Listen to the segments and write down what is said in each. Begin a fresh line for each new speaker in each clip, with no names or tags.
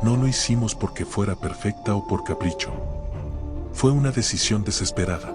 no lo hicimos porque fuera perfecta o por capricho. Fue una decisión desesperada.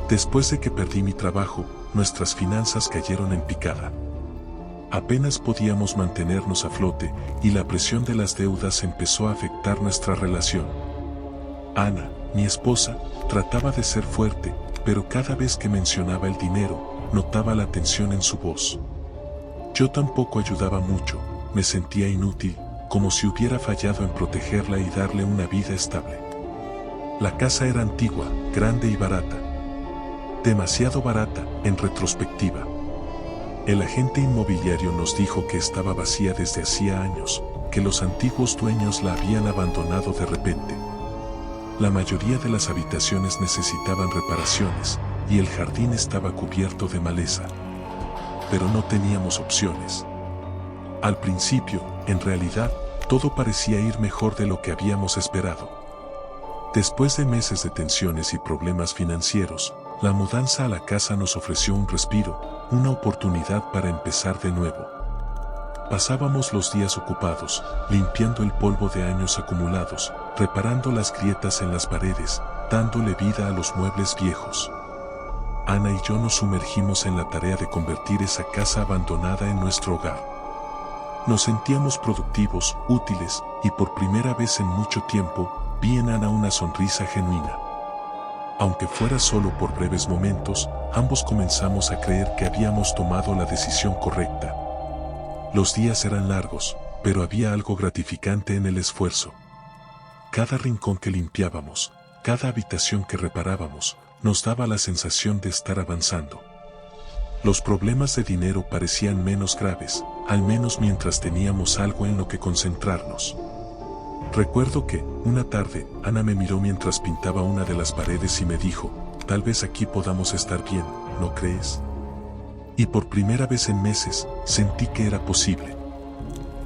Después de que perdí mi trabajo, nuestras finanzas cayeron en picada. Apenas podíamos mantenernos a flote y la presión de las deudas empezó a afectar nuestra relación. Ana, mi esposa, trataba de ser fuerte, pero cada vez que mencionaba el dinero, notaba la tensión en su voz. Yo tampoco ayudaba mucho, me sentía inútil, como si hubiera fallado en protegerla y darle una vida estable. La casa era antigua, grande y barata. Demasiado barata, en retrospectiva. El agente inmobiliario nos dijo que estaba vacía desde hacía años, que los antiguos dueños la habían abandonado de repente. La mayoría de las habitaciones necesitaban reparaciones, y el jardín estaba cubierto de maleza. Pero no teníamos opciones. Al principio, en realidad, todo parecía ir mejor de lo que habíamos esperado. Después de meses de tensiones y problemas financieros, la mudanza a la casa nos ofreció un respiro, una oportunidad para empezar de nuevo. Pasábamos los días ocupados, limpiando el polvo de años acumulados, reparando las grietas en las paredes, dándole vida a los muebles viejos. Ana y yo nos sumergimos en la tarea de convertir esa casa abandonada en nuestro hogar. Nos sentíamos productivos, útiles, y por primera vez en mucho tiempo, vi en Ana una sonrisa genuina. Aunque fuera solo por breves momentos, ambos comenzamos a creer que habíamos tomado la decisión correcta. Los días eran largos, pero había algo gratificante en el esfuerzo. Cada rincón que limpiábamos, cada habitación que reparábamos, nos daba la sensación de estar avanzando. Los problemas de dinero parecían menos graves, al menos mientras teníamos algo en lo que concentrarnos. Recuerdo que, una tarde, Ana me miró mientras pintaba una de las paredes y me dijo, tal vez aquí podamos estar bien, ¿no crees? Y por primera vez en meses, sentí que era posible.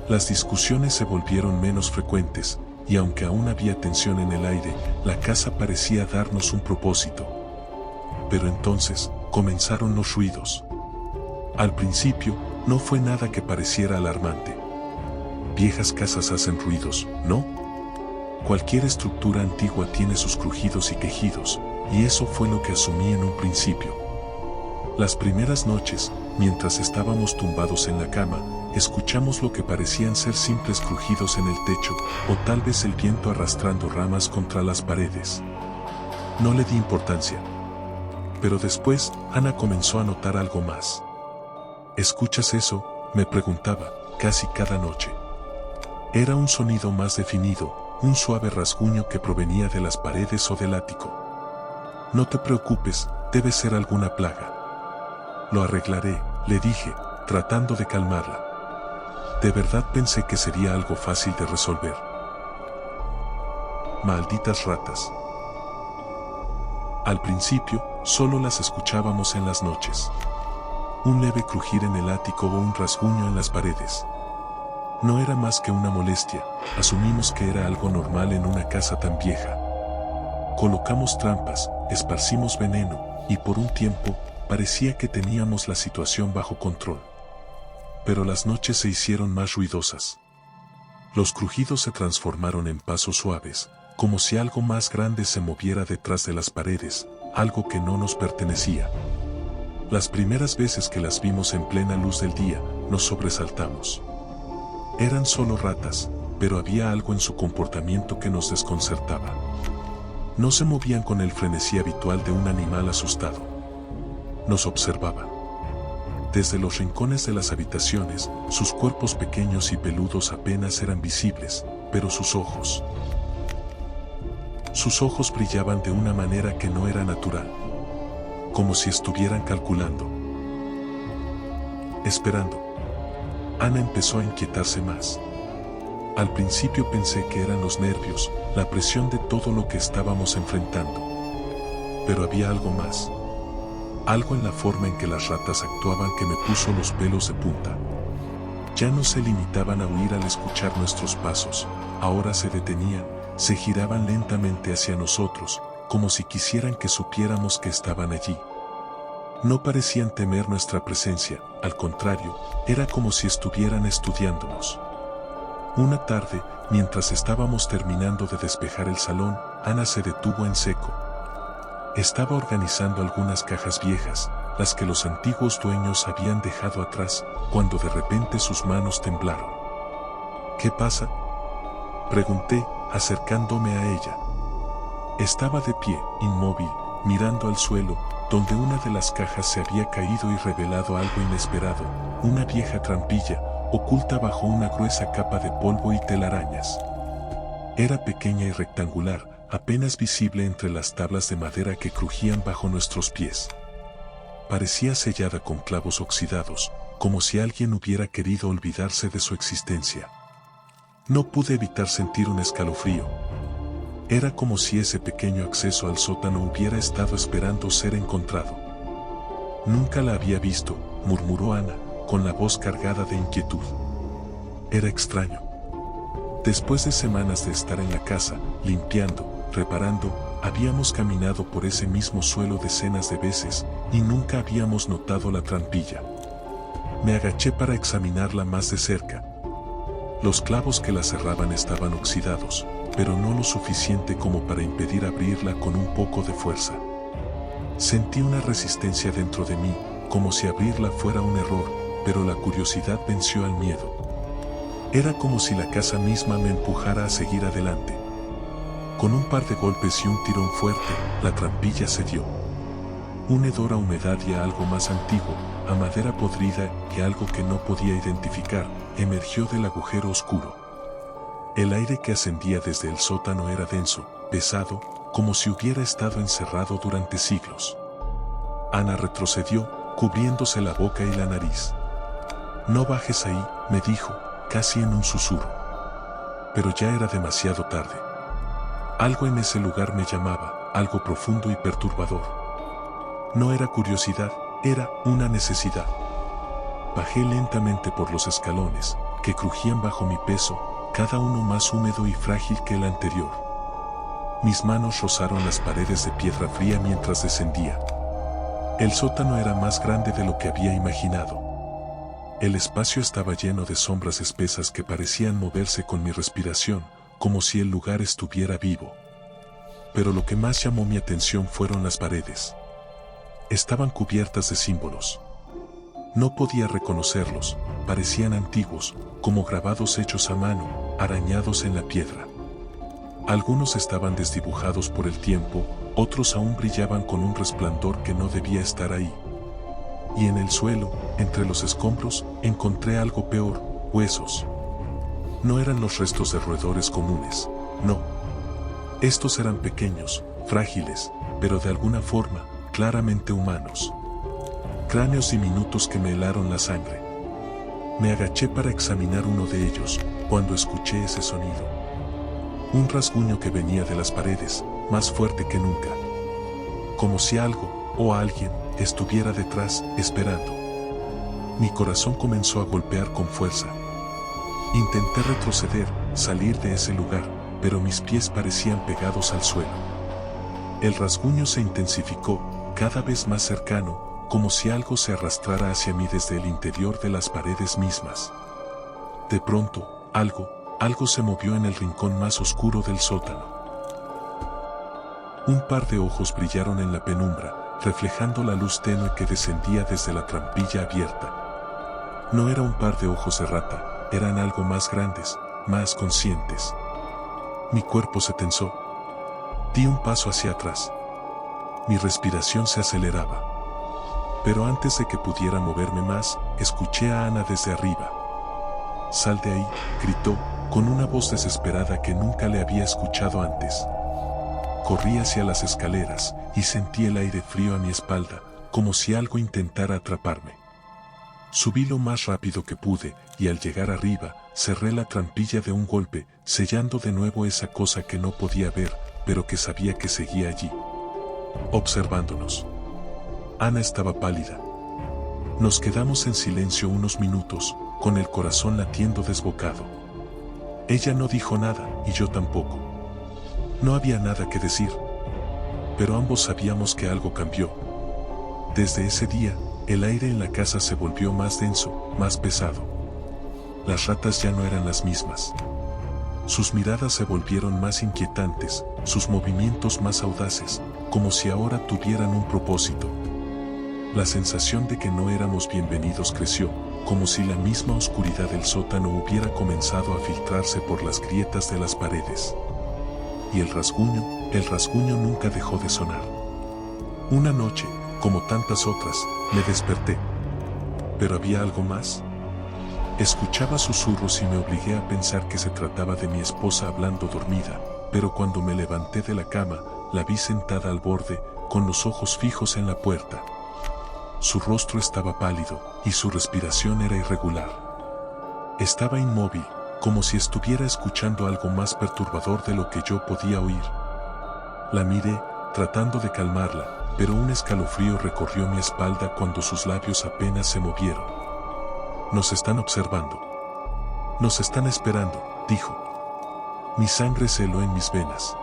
Las discusiones se volvieron menos frecuentes, y aunque aún había tensión en el aire, la casa parecía darnos un propósito. Pero entonces, comenzaron los ruidos. Al principio, no fue nada que pareciera alarmante. Viejas casas hacen ruidos, ¿no? Cualquier estructura antigua tiene sus crujidos y quejidos, y eso fue lo que asumí en un principio. Las primeras noches, mientras estábamos tumbados en la cama, escuchamos lo que parecían ser simples crujidos en el techo, o tal vez el viento arrastrando ramas contra las paredes. No le di importancia. Pero después, Ana comenzó a notar algo más. ¿Escuchas eso?, me preguntaba, casi cada noche. Era un sonido más definido, un suave rasguño que provenía de las paredes o del ático. No te preocupes, debe ser alguna plaga. Lo arreglaré, le dije, tratando de calmarla. De verdad pensé que sería algo fácil de resolver. Malditas ratas. Al principio, solo las escuchábamos en las noches. Un leve crujir en el ático o un rasguño en las paredes. No era más que una molestia, asumimos que era algo normal en una casa tan vieja. Colocamos trampas, esparcimos veneno, y por un tiempo, parecía que teníamos la situación bajo control. Pero las noches se hicieron más ruidosas. Los crujidos se transformaron en pasos suaves, como si algo más grande se moviera detrás de las paredes, algo que no nos pertenecía. Las primeras veces que las vimos en plena luz del día, nos sobresaltamos. Eran solo ratas, pero había algo en su comportamiento que nos desconcertaba. No se movían con el frenesí habitual de un animal asustado. Nos observaban. Desde los rincones de las habitaciones, sus cuerpos pequeños y peludos apenas eran visibles, pero sus ojos brillaban de una manera que no era natural. Como si estuvieran calculando. Esperando. Ana empezó a inquietarse más. Al principio pensé que eran los nervios, la presión de todo lo que estábamos enfrentando. Pero había algo más. Algo en la forma en que las ratas actuaban que me puso los pelos de punta. Ya no se limitaban a huir al escuchar nuestros pasos, ahora se detenían, se giraban lentamente hacia nosotros, como si quisieran que supiéramos que estaban allí. No parecían temer nuestra presencia, al contrario, era como si estuvieran estudiándonos. Una tarde, mientras estábamos terminando de despejar el salón, Ana se detuvo en seco. Estaba organizando algunas cajas viejas, las que los antiguos dueños habían dejado atrás, cuando de repente sus manos temblaron. ¿Qué pasa?, pregunté, acercándome a ella. Estaba de pie, inmóvil, mirando al suelo, donde una de las cajas se había caído y revelado algo inesperado, una vieja trampilla, oculta bajo una gruesa capa de polvo y telarañas. Era pequeña y rectangular, apenas visible entre las tablas de madera que crujían bajo nuestros pies. Parecía sellada con clavos oxidados, como si alguien hubiera querido olvidarse de su existencia. No pude evitar sentir un escalofrío. Era como si ese pequeño acceso al sótano hubiera estado esperando ser encontrado. Nunca la había visto, murmuró Ana, con la voz cargada de inquietud. Era extraño. Después de semanas de estar en la casa, limpiando, reparando, habíamos caminado por ese mismo suelo decenas de veces, y nunca habíamos notado la trampilla. Me agaché para examinarla más de cerca. Los clavos que la cerraban estaban oxidados, pero no lo suficiente como para impedir abrirla con un poco de fuerza. Sentí una resistencia dentro de mí, como si abrirla fuera un error, pero la curiosidad venció al miedo. Era como si la casa misma me empujara a seguir adelante. Con un par de golpes y un tirón fuerte, la trampilla cedió. Un hedor a humedad y a algo más antiguo, a madera podrida y algo que no podía identificar, emergió del agujero oscuro. El aire que ascendía desde el sótano era denso, pesado, como si hubiera estado encerrado durante siglos. Ana retrocedió, cubriéndose la boca y la nariz. «No bajes ahí», me dijo, casi en un susurro. Pero ya era demasiado tarde. Algo en ese lugar me llamaba, algo profundo y perturbador. No era curiosidad, era una necesidad. Bajé lentamente por los escalones, que crujían bajo mi peso, cada uno más húmedo y frágil que el anterior. Mis manos rozaron las paredes de piedra fría mientras descendía. El sótano era más grande de lo que había imaginado. El espacio estaba lleno de sombras espesas que parecían moverse con mi respiración, como si el lugar estuviera vivo. Pero lo que más llamó mi atención fueron las paredes. Estaban cubiertas de símbolos. No podía reconocerlos, parecían antiguos, como grabados hechos a mano, arañados en la piedra. Algunos estaban desdibujados por el tiempo, otros aún brillaban con un resplandor que no debía estar ahí. Y en el suelo, entre los escombros, encontré algo peor, huesos. No eran los restos de roedores comunes, no. Estos eran pequeños, frágiles, pero de alguna forma, claramente humanos. Cráneos diminutos que me helaron la sangre. Me agaché para examinar uno de ellos, cuando escuché ese sonido. Un rasguño que venía de las paredes, más fuerte que nunca. Como si algo, o alguien, estuviera detrás, esperando. Mi corazón comenzó a golpear con fuerza. Intenté retroceder, salir de ese lugar, pero mis pies parecían pegados al suelo. El rasguño se intensificó, cada vez más cercano, como si algo se arrastrara hacia mí desde el interior de las paredes mismas. De pronto, algo se movió en el rincón más oscuro del sótano. Un par de ojos brillaron en la penumbra, reflejando la luz tenue que descendía desde la trampilla abierta. No era un par de ojos de rata, eran algo más grandes, más conscientes. Mi cuerpo se tensó. Di un paso hacia atrás. Mi respiración se aceleraba. Pero antes de que pudiera moverme más, escuché a Ana desde arriba. «Sal de ahí», gritó, con una voz desesperada que nunca le había escuchado antes. Corrí hacia las escaleras, y sentí el aire frío a mi espalda, como si algo intentara atraparme. Subí lo más rápido que pude, y al llegar arriba, cerré la trampilla de un golpe, sellando de nuevo esa cosa que no podía ver, pero que sabía que seguía allí, observándonos. Ana estaba pálida. Nos quedamos en silencio unos minutos, con el corazón latiendo desbocado. Ella no dijo nada, y yo tampoco. No había nada que decir. Pero ambos sabíamos que algo cambió. Desde ese día, el aire en la casa se volvió más denso, más pesado. Las ratas ya no eran las mismas. Sus miradas se volvieron más inquietantes, sus movimientos más audaces, como si ahora tuvieran un propósito. La sensación de que no éramos bienvenidos creció, como si la misma oscuridad del sótano hubiera comenzado a filtrarse por las grietas de las paredes. Y el rasguño nunca dejó de sonar. Una noche, como tantas otras, me desperté. ¿Pero había algo más? Escuchaba susurros y me obligué a pensar que se trataba de mi esposa hablando dormida, pero cuando me levanté de la cama, la vi sentada al borde, con los ojos fijos en la puerta. Su rostro estaba pálido, y su respiración era irregular. Estaba inmóvil, como si estuviera escuchando algo más perturbador de lo que yo podía oír. La miré, tratando de calmarla, pero un escalofrío recorrió mi espalda cuando sus labios apenas se movieron. Nos están observando. Nos están esperando, dijo. Mi sangre se heló en mis venas.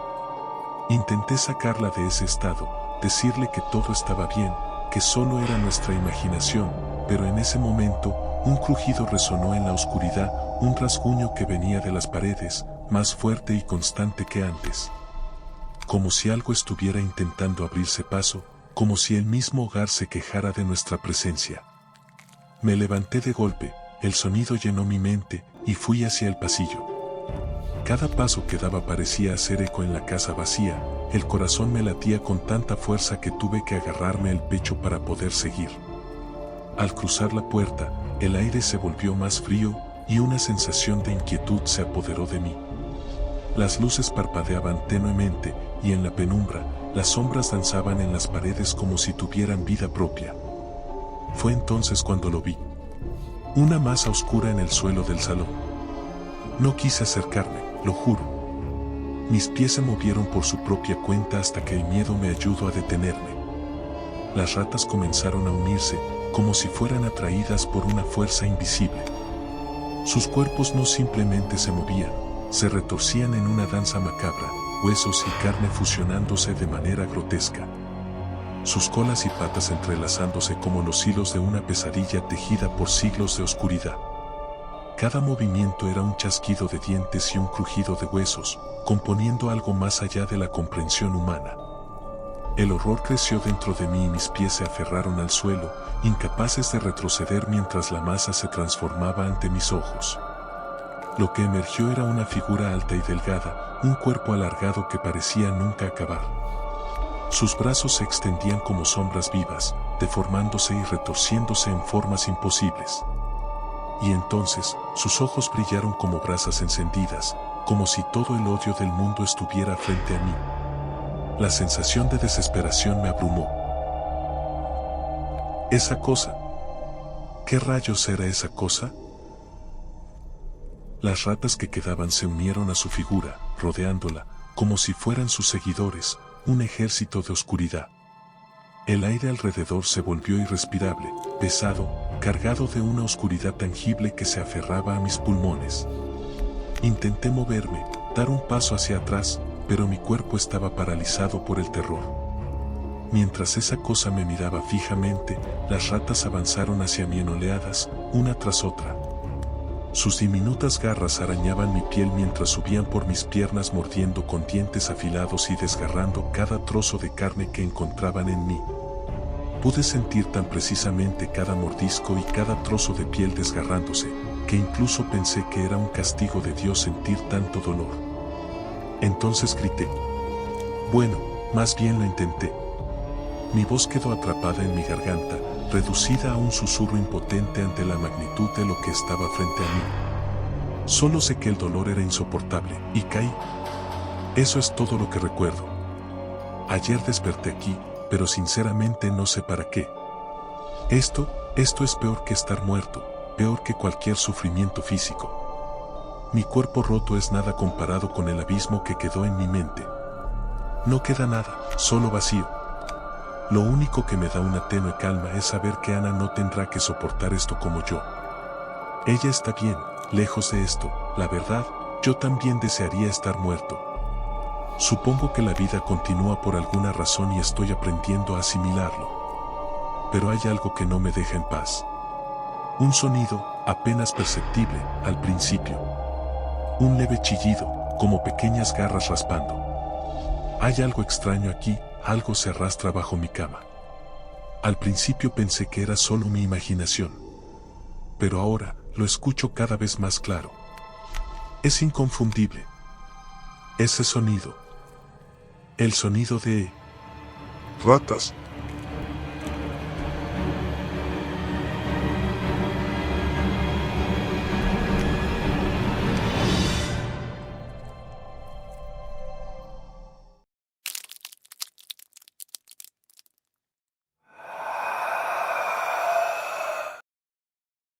Intenté sacarla de ese estado, decirle que todo estaba bien, que solo era nuestra imaginación, pero en ese momento, un crujido resonó en la oscuridad, un rasguño que venía de las paredes, más fuerte y constante que antes. Como si algo estuviera intentando abrirse paso, como si el mismo hogar se quejara de nuestra presencia. Me levanté de golpe, el sonido llenó mi mente, y fui hacia el pasillo. Cada paso que daba parecía hacer eco en la casa vacía, el corazón me latía con tanta fuerza que tuve que agarrarme el pecho para poder seguir. Al cruzar la puerta, el aire se volvió más frío, y una sensación de inquietud se apoderó de mí. Las luces parpadeaban tenuemente, y en la penumbra, las sombras danzaban en las paredes como si tuvieran vida propia. Fue entonces cuando lo vi. Una masa oscura en el suelo del salón. No quise acercarme, lo juro. Mis pies se movieron por su propia cuenta hasta que el miedo me ayudó a detenerme. Las ratas comenzaron a unirse, como si fueran atraídas por una fuerza invisible. Sus cuerpos no simplemente se movían, se retorcían en una danza macabra, huesos y carne fusionándose de manera grotesca. Sus colas y patas entrelazándose como los hilos de una pesadilla tejida por siglos de oscuridad. Cada movimiento era un chasquido de dientes y un crujido de huesos, componiendo algo más allá de la comprensión humana. El horror creció dentro de mí y mis pies se aferraron al suelo, incapaces de retroceder mientras la masa se transformaba ante mis ojos. Lo que emergió era una figura alta y delgada, un cuerpo alargado que parecía nunca acabar. Sus brazos se extendían como sombras vivas, deformándose y retorciéndose en formas imposibles. Y entonces, sus ojos brillaron como brasas encendidas, como si todo el odio del mundo estuviera frente a mí. La sensación de desesperación me abrumó. Esa cosa. ¿Qué rayos era esa cosa? Las ratas que quedaban se unieron a su figura, rodeándola, como si fueran sus seguidores, un ejército de oscuridad. El aire alrededor se volvió irrespirable, pesado, cargado de una oscuridad tangible que se aferraba a mis pulmones. Intenté moverme, dar un paso hacia atrás, pero mi cuerpo estaba paralizado por el terror. Mientras esa cosa me miraba fijamente, las ratas avanzaron hacia mí en oleadas, una tras otra. Sus diminutas garras arañaban mi piel mientras subían por mis piernas mordiendo con dientes afilados y desgarrando cada trozo de carne que encontraban en mí. Pude sentir tan precisamente cada mordisco y cada trozo de piel desgarrándose, que incluso pensé que era un castigo de Dios sentir tanto dolor. Entonces grité. Bueno, más bien lo intenté. Mi voz quedó atrapada en mi garganta, reducida a un susurro impotente ante la magnitud de lo que estaba frente a mí. Solo sé que el dolor era insoportable, y caí. Eso es todo lo que recuerdo. Ayer desperté aquí, pero sinceramente no sé para qué. Esto es peor que estar muerto, peor que cualquier sufrimiento físico. Mi cuerpo roto es nada comparado con el abismo que quedó en mi mente. No queda nada, solo vacío. Lo único que me da una tenue calma es saber que Ana no tendrá que soportar esto como yo. Ella está bien, lejos de esto, la verdad, yo también desearía estar muerto. Supongo que la vida continúa por alguna razón y estoy aprendiendo a asimilarlo. Pero hay algo que no me deja en paz. Un sonido, apenas perceptible, al principio. Un leve chillido, como pequeñas garras raspando. Hay algo extraño aquí, algo se arrastra bajo mi cama. Al principio pensé que era solo mi imaginación. Pero ahora, lo escucho cada vez más claro. Es inconfundible. Ese sonido. El sonido de...
Ratas.